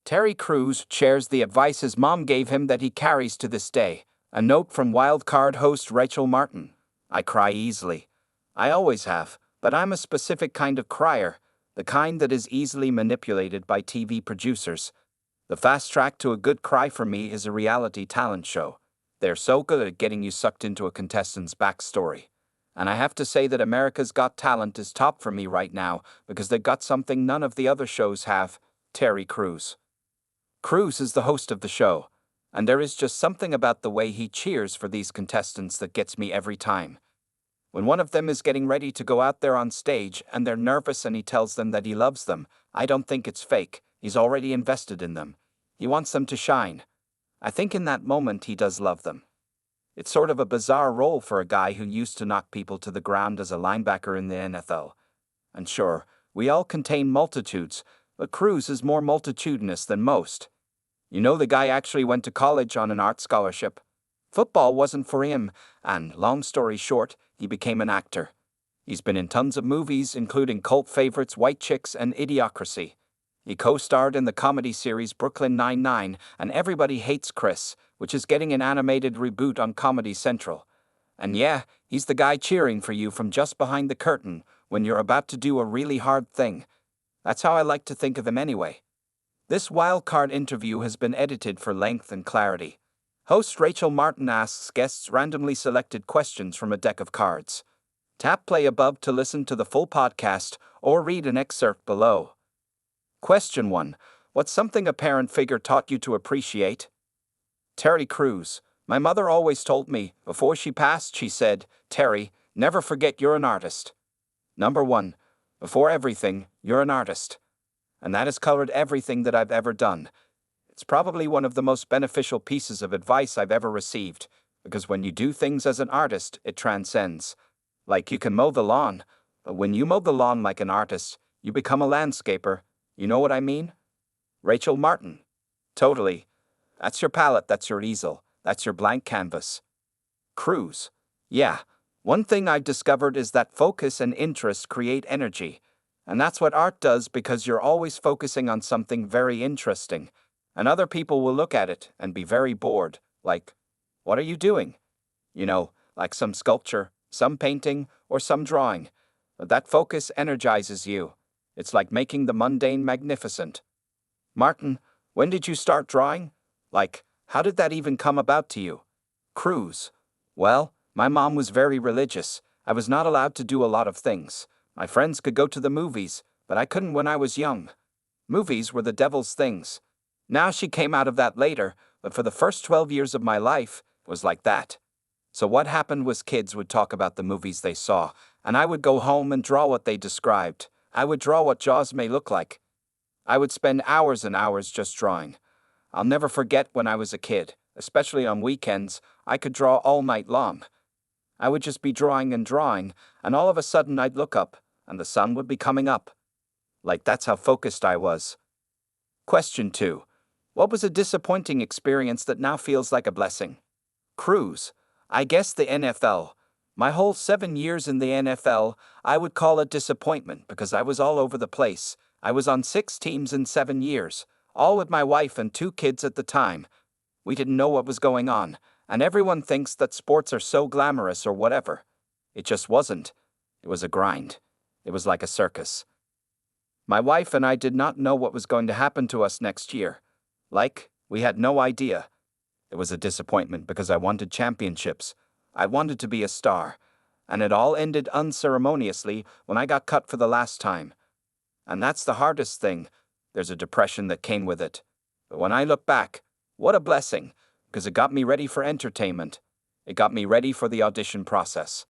Terry Crews shares the advice his mom gave him that he carries to this day. A note from Wildcard host Rachel Martin. I cry easily. I always have, but I'm a specific kind of crier, the kind that is easily manipulated by TV producers. The fast track to a good cry for me is a reality talent show. They're so good at getting you sucked into a contestant's backstory. And I have to say that America's Got Talent is top for me right now because they've got something none of the other shows have: Terry Crews. Crews is the host of the show, and there is just something about the way he cheers for these contestants that gets me every time. When one of them is getting ready to go out there on stage and they're nervous and he tells them that he loves them, I don't think it's fake. He's already invested in them. He wants them to shine. I think in that moment he does love them. It's sort of a bizarre role for a guy who used to knock people to the ground as a linebacker in the NFL. And sure, we all contain multitudes, but Crews is more multitudinous than most. You know, the guy actually went to college on an art scholarship. Football wasn't for him, and long story short, he became an actor. He's been in tons of movies, including cult favorites White Chicks and Idiocracy. He co-starred in the comedy series Brooklyn Nine-Nine and Everybody Hates Chris, which is getting an animated reboot on Comedy Central. And yeah, he's the guy cheering for you from just behind the curtain when you're about to do a really hard thing. That's how I like to think of him anyway. This wildcard interview has been edited for length and clarity. Host Rachel Martin asks guests randomly selected questions from a deck of cards. Tap play above to listen to the full podcast or read an excerpt below. Question 1. What's something a parent figure taught you to appreciate? Terry Crews. My mother always told me, before she passed, she said, "Terry, never forget you're an artist." Number 1. Before everything, you're an artist. And that has colored everything that I've ever done. It's probably one of the most beneficial pieces of advice I've ever received, because when you do things as an artist, it transcends. Like you can mow the lawn, but when you mow the lawn like an artist, you become a landscaper. You know what I mean? Rachel Martin. Totally. That's your palette, that's your easel, that's your blank canvas. Crews. Yeah. One thing I've discovered is that focus and interest create energy. And that's what art does, because you're always focusing on something very interesting. And other people will look at it and be very bored, like, what are you doing? You know, like some sculpture, some painting, or some drawing. But that focus energizes you. It's like making the mundane magnificent. Martin, when did you start drawing? Like, how did that even come about to you? Crews. Well, my mom was very religious. I was not allowed to do a lot of things. My friends could go to the movies, but I couldn't when I was young. Movies were the devil's things. Now she came out of that later, but for the first 12 years of my life, it was like that. So what happened was kids would talk about the movies they saw, and I would go home and draw what they described. I would draw what Jaws may look like. I would spend hours and hours just drawing. I'll never forget when I was a kid, especially on weekends, I could draw all night long. I would just be drawing, and all of a sudden I'd look up, and the sun would be coming up. Like, that's how focused I was. Question 2. What was a disappointing experience that now feels like a blessing? Crews. I guess the NFL. My whole 7 years in the NFL, I would call a disappointment because I was all over the place. I was on 6 teams in 7 years, all with my wife and 2 kids at the time. We didn't know what was going on, and everyone thinks that sports are so glamorous or whatever. It just wasn't. It was a grind. It was like a circus. My wife and I did not know what was going to happen to us next year. Like, we had no idea. It was a disappointment because I wanted championships. I wanted to be a star. And it all ended unceremoniously when I got cut for the last time. And that's the hardest thing. There's a depression that came with it. But when I look back, what a blessing, because it got me ready for entertainment. It got me ready for the audition process.